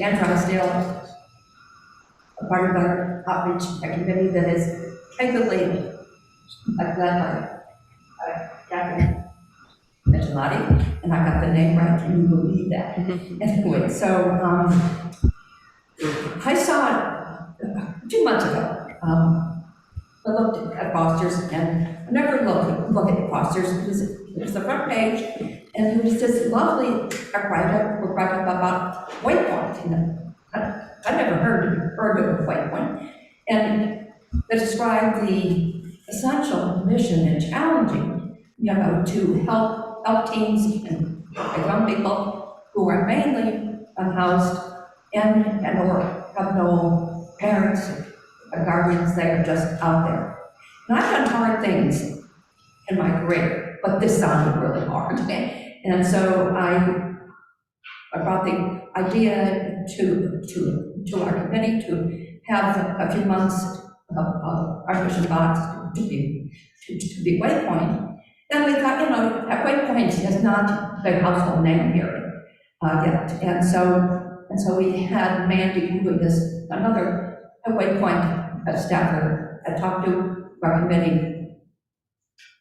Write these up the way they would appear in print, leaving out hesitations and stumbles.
and Drysdale, a part of our outreach committee that is capably led by Kathy Michelati, and I got the name right, can you believe that? Anyway, so I saw it 2 months ago. I looked at Foster's, and I never look at Foster's. It was the front page, and it was this lovely write-up about Waypoint. You know, I never heard of Waypoint, and it described the essential mission and challenging, you know, to help teens and young people who are mainly unhoused and or have no parents or guardians. They are just out there. And I've done hard things in my career, but this sounded really hard. And so I brought the idea to our committee to have a few months of our mission box to be Waypoint. And we thought, you know, at Waypoint is not a household name here yet. And so we had Mandy, who is another Waypoint staffer, talked to our committee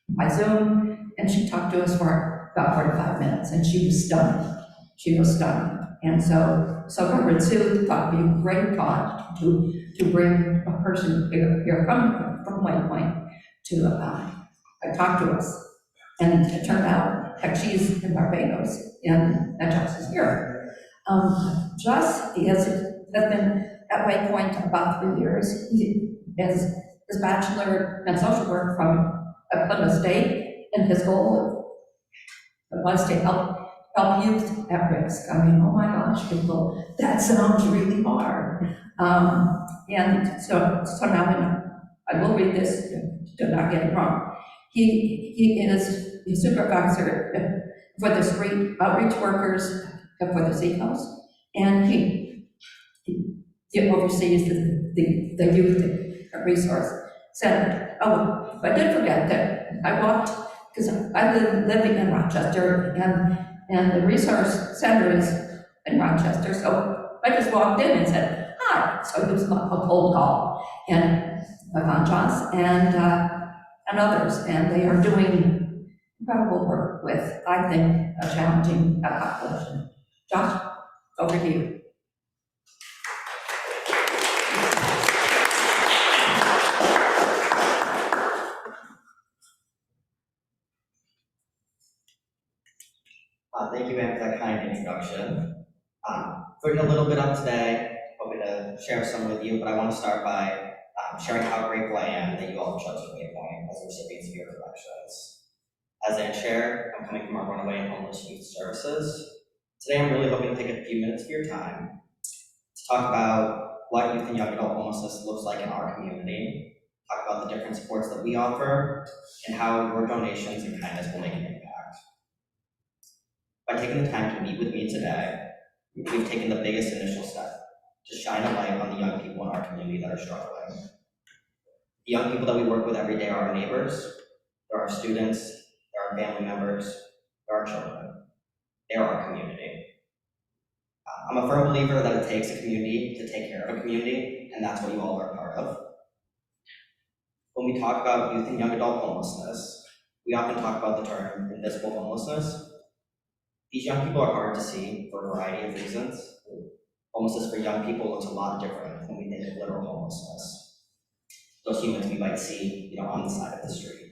by Zoom, and she talked to us for about 45 minutes, and she was stunned. She was stunned. And so Reverend Sue thought it'd be a great thought to bring a person here from Waypoint to talk to us. And it turned out that she's in Barbados, and Joss is here. Joss has been at Waypoint about 3 years. He has his bachelor in social work from Plymouth State, and his goal was to help youth at risk. I mean, oh my gosh, people, that sounds really hard. And so now I will read this, do not get it wrong. He is the supervisor for the street outreach workers for the Seacoast, and he oversees the youth resource center. Oh, I did forget that I walked, because I live living in Rochester, and the resource center is in Rochester, so I just walked in and said, hi. So it was a cold call, and I found Joss and others, and they are doing incredible work with, I think, a challenging population. Josh, over to you. Thank you, Anne, for that kind introduction. We're a little bit up today, hoping to share some with you, but I want to start by sharing how grateful I am that you all have chosen Waypoint as recipients of your collections. As I share, I'm coming from our runaway and homeless youth services. Today, I'm really hoping to take a few minutes of your time to talk about what youth and young adult homelessness looks like in our community, talk about the different supports that we offer, and how your donations and kindness will make an impact. By taking the time to meet with me today, we've taken the biggest initial step to shine a light on the young people in our community that are struggling. The young people that we work with every day are our neighbors, they're our students, they're our family members, they're our children. They're our community. I'm a firm believer that it takes a community to take care of a community, and that's what you all are a part of. When we talk about youth and young adult homelessness, we often talk about the term invisible homelessness. These young people are hard to see for a variety of reasons. Homelessness for young people looks a lot different when we think of literal homelessness. Those humans we might see, on the side of the street.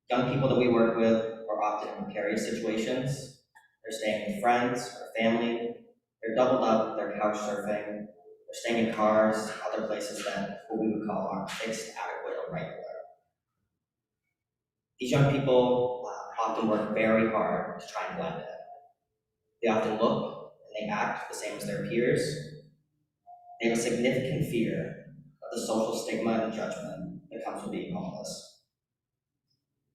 Young people that we work with are often in precarious situations. They're staying with friends or family. They're doubled up, they're couch surfing. They're staying in cars, other places that what we would call aren't fixed, adequate, or regular. These young people often work very hard to try and blend in. They often look and they act the same as their peers. They have a significant fear of the social stigma and judgment that comes with being homeless.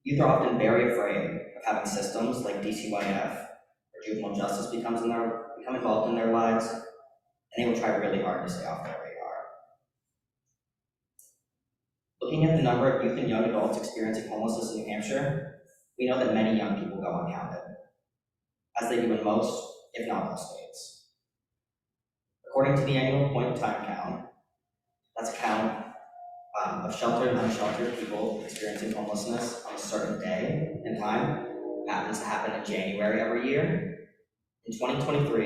Youth are often very afraid of having systems like DCYF or juvenile justice become involved in their lives, and they will try really hard to stay off their radar. Looking at the number of youth and young adults experiencing homelessness in New Hampshire, we know that many young people go uncounted, as they do in most, if not all, states. According to the annual point time count, that's a count of sheltered and unsheltered people experiencing homelessness on a certain day and time. It happens to happen in January every year. In 2023,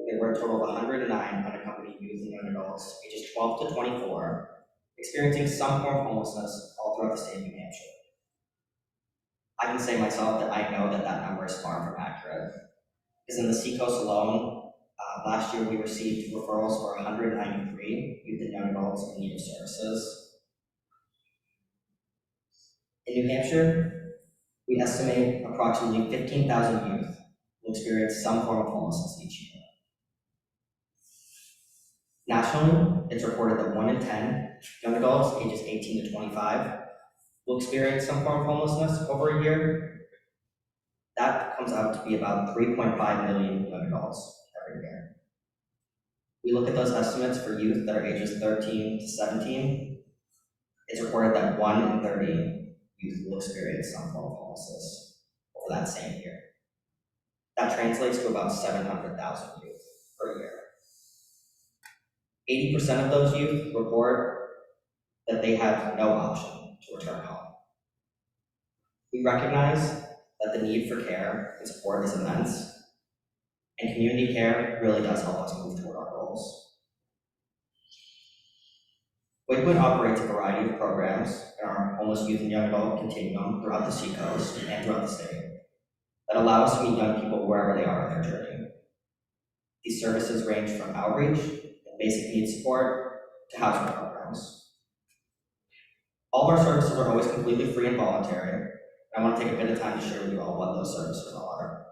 there were a total of 109 unaccompanied youth and young adults ages 12 to 24 experiencing some form of homelessness all throughout the state of New Hampshire. I can say myself that I know that that number is far from accurate, because in the Seacoast alone, last year we received referrals for 193 youth and young adults in need of services. In New Hampshire, we estimate approximately 15,000 youth will experience some form of homelessness each year. Nationally, it's reported that 1 in 10 young adults ages 18 to 25 will experience some form of homelessness over a year. That comes out to be about 3.5 million young adults every year. We look at those estimates for youth that are ages 13 to 17. It's reported that 1 in 30 youth will experience some form of homelessness over that same year. That translates to about 700,000 youth per year. 80% of those youth report that they have no option to return home. We recognize that the need for care and support is immense, and community care really does help us move toward our goals. Waypoint operates a variety of programs in our homeless youth and young adult continuum throughout the Seacoast and throughout the state that allow us to meet young people wherever they are in their journey. These services range from outreach and basic needs support to housing programs. All of our services are always completely free and voluntary. I want to take a bit of time to share with you all what those services are.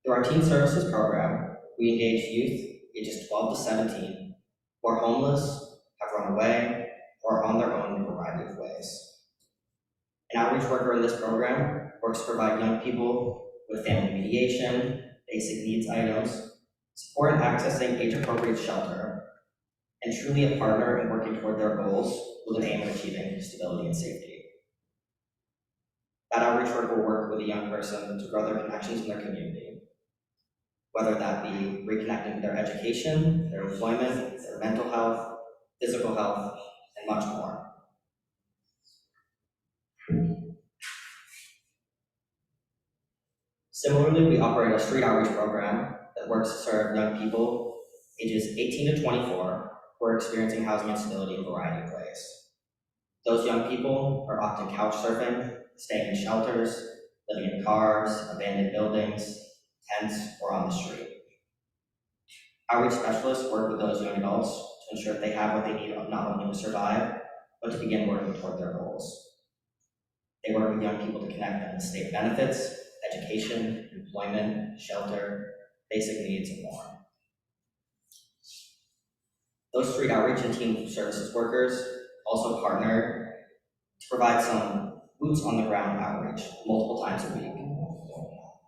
Through our Teen Services program, we engage youth ages 12 to 17 who are homeless, have run away, or are on their own in a variety of ways. An outreach worker in this program works to provide young people with family mediation, basic needs items, support in accessing age-appropriate shelter, and truly a partner in working toward their goals with an aim of achieving stability and safety. That outreach worker will work with a young person to grow their connections in their community, whether that be reconnecting with their education, their employment, their mental health, physical health, and much more. Similarly, we operate a street outreach program that works to serve young people ages 18 to 24 who are experiencing housing instability in a variety of ways. Those young people are often couch surfing, staying in shelters, living in cars, abandoned buildings, tents, or on the street. Outreach specialists work with those young adults to ensure that they have what they need not only to survive, but to begin working toward their goals. They work with young people to connect them with state benefits, education, employment, shelter, basic needs, and more. Those street outreach and teen services workers also partner to provide some boots on the ground outreach multiple times a week,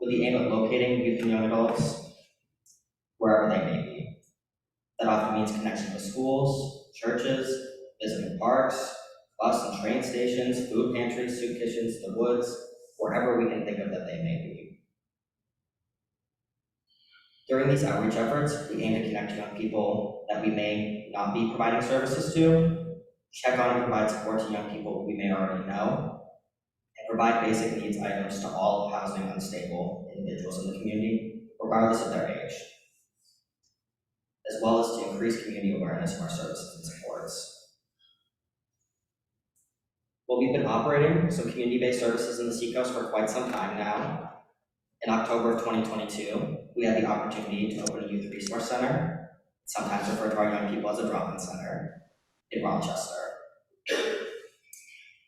with the aim of locating youth and young adults wherever they may be. That often means connection with schools, churches, visiting parks, bus and train stations, food pantries, soup kitchens, the woods, wherever we can think of that they may be. During these outreach efforts, we aim to connect young people that we may not be providing services to, check on and provide support to young people we may already know, and provide basic needs items to all housing unstable individuals in the community, regardless of their age, as well as to increase community awareness of our services and supports. Well, we've been operating some community-based services in the Seacoast for quite some time now. In October of 2022, we had the opportunity to open a youth resource center, sometimes referred to our young people as a drop-in center, in Rochester.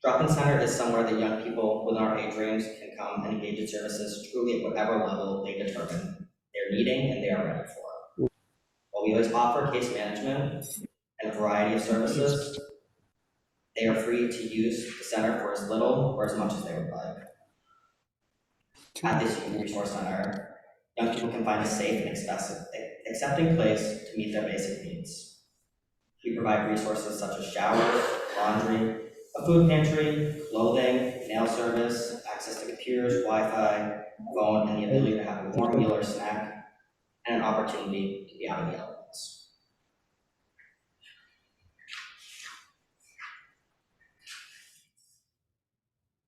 Drop-in center is somewhere that young people within our age range can come and engage in services truly at whatever level they determine they're needing and they are ready for. While we always offer case management and a variety of services, they are free to use the center for as little or as much as they would like. At this youth resource center, young people can find a safe and accepting place to meet their basic needs. We provide resources such as showers, laundry, a food pantry, clothing, nail service, access to computers, Wi-Fi, phone, and the ability to have a warm meal or snack, and an opportunity to be out of the elements.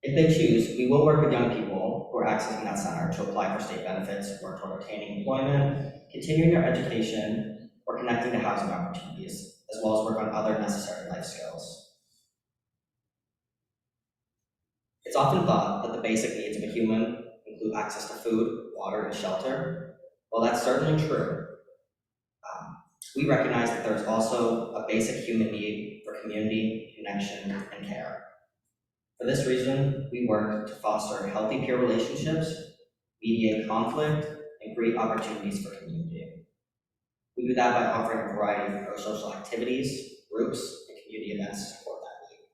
If they choose, we will work with young people who are accessing that center to apply for state benefits, work toward obtaining employment, continuing their education, or connecting to housing opportunities, as well as work on other necessary life skills. It's often thought that the basic needs of a human include access to food, water, and shelter. While that's certainly true, we recognize that there's also a basic human need for community, connection, and care. For this reason, we work to foster healthy peer relationships, mediate conflict, and create opportunities for community. We do that by offering a variety of pro-social activities, groups, and community events to support that need.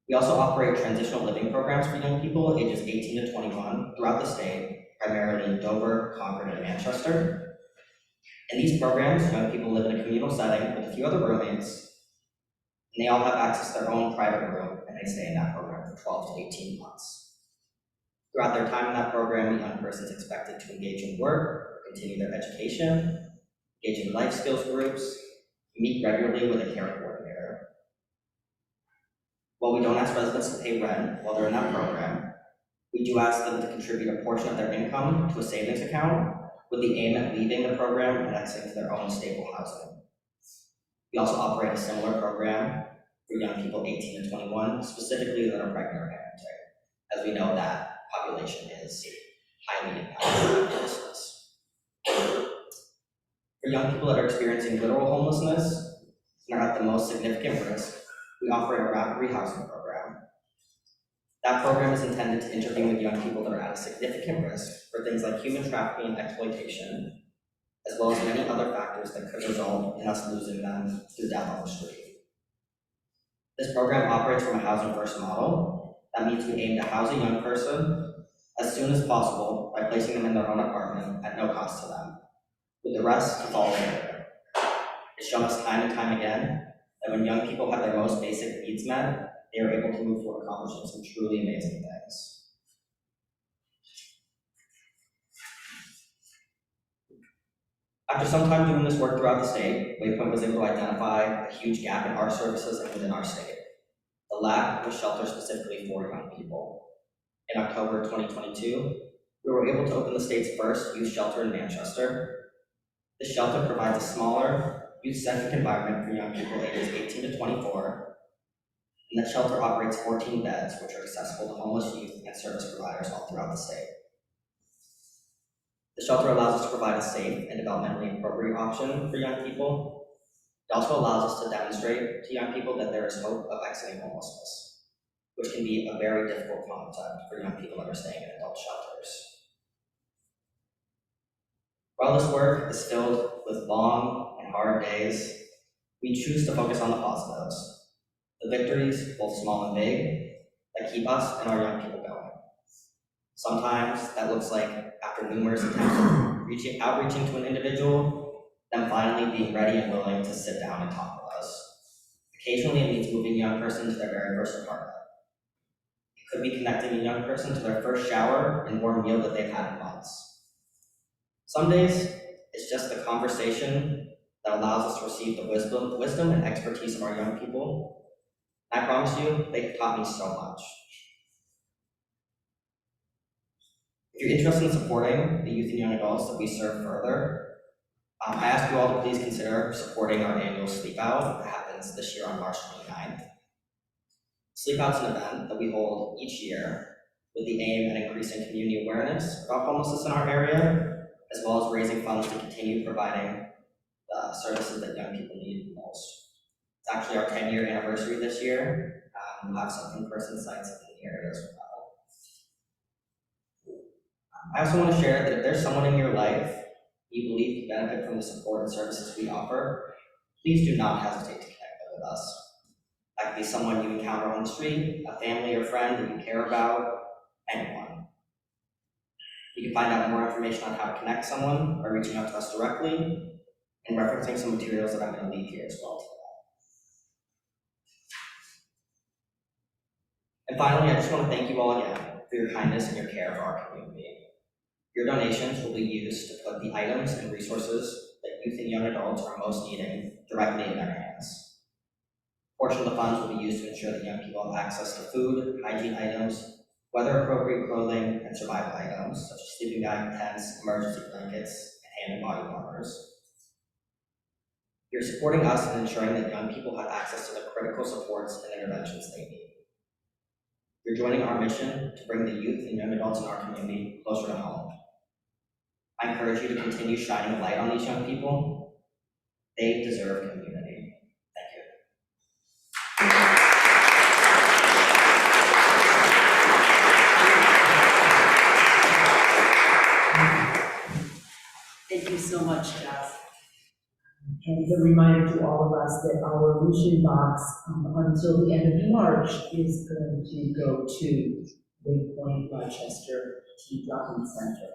We also operate transitional living programs for young people ages 18 to 21 throughout the state, primarily in Dover, Concord, and Manchester. In these programs, young people live in a communal setting with a few other roommates, and they all have access to their own private room, and they stay in that program for 12 to 18 months. Throughout their time in that program, the young person is expected to engage in work, or continue their education, engage in life skills groups, meet regularly with a care coordinator. While we don't ask residents to pay rent while they're in that program, we do ask them to contribute a portion of their income to a savings account with the aim at leaving the program and exiting to their own stable housing. We also operate a similar program for young people 18 to 21, specifically that are pregnant or parenting, as we know that population is highly impacted by homelessness. For young people that are experiencing literal homelessness and are at the most significant risk, we operate a rapid rehousing program. That program is intended to intervene with young people that are at a significant risk for things like human trafficking and exploitation, as well as many other factors that could result in us losing them through death on the street. This program operates from a housing first model. That means we aim to house a young person as soon as possible by placing them in their own apartment at no cost to them, with the rest to follow later. It's shown us time and time again that when young people have their most basic needs met, they are able to move toward accomplishing some truly amazing things. After some time doing this work throughout the state, Waypoint was able to identify a huge gap in our services and within our state, the lack of a shelter specifically for young people. In October 2022, we were able to open the state's first youth shelter in Manchester. This shelter provides a smaller, youth-centric environment for young people ages 18 to 24, and that shelter operates 14 beds, which are accessible to homeless youth and service providers all throughout the state. The shelter allows us to provide a safe and developmentally appropriate option for young people. It also allows us to demonstrate to young people that there is hope of exiting homelessness, which can be a very difficult concept for young people that are staying in adult shelters. While this work is filled with long and hard days, we choose to focus on the positives, the victories, both small and big, that keep us and our young people going. Sometimes that looks like, after numerous attempts of outreaching to an individual, them finally being ready and willing to sit down and talk with us. Occasionally it means moving a young person to their very first apartment. It could be connecting a young person to their first shower and warm meal that they've had in months. Some days, it's just the conversation that allows us to receive the wisdom and expertise of our young people. I promise you, they've taught me so much. If you're interested in supporting the youth and young adults that we serve further, I ask you all to please consider supporting our annual Sleep Out that happens this year on March 29th. Sleep Out's an event that we hold each year with the aim at increasing community awareness about homelessness in our area, as well as raising funds to continue providing the services that young people need the most. It's actually our 10-year anniversary this year. We'll have some in-person sites in the area as well. I also want to share that if there's someone in your life you believe can benefit from the support and services we offer, please do not hesitate to connect with us. That could be someone you encounter on the street, a family or friend that you care about, anyone. You can find out more information on how to connect someone by reaching out to us directly and referencing some materials that I'm going to leave here as well today. And finally, I just want to thank you all again for your kindness and your care for our community. Your donations will be used to put the items and resources that youth and young adults are most needing directly in their hands. A portion of the funds will be used to ensure that young people have access to food, hygiene items, weather-appropriate clothing, and survival items, such as sleeping bag, tents, emergency blankets, and hand and body warmers. You're supporting us in ensuring that young people have access to the critical supports and interventions they need. You're joining our mission to bring the youth and young adults in our community closer to home. I encourage you to continue shining a light on these young people. They deserve community. Thank you. Thank you so much, Jess. And a reminder to all of us that our mission box until the end of March is going to go to Waypoint Rochester Tea Drop-In Center.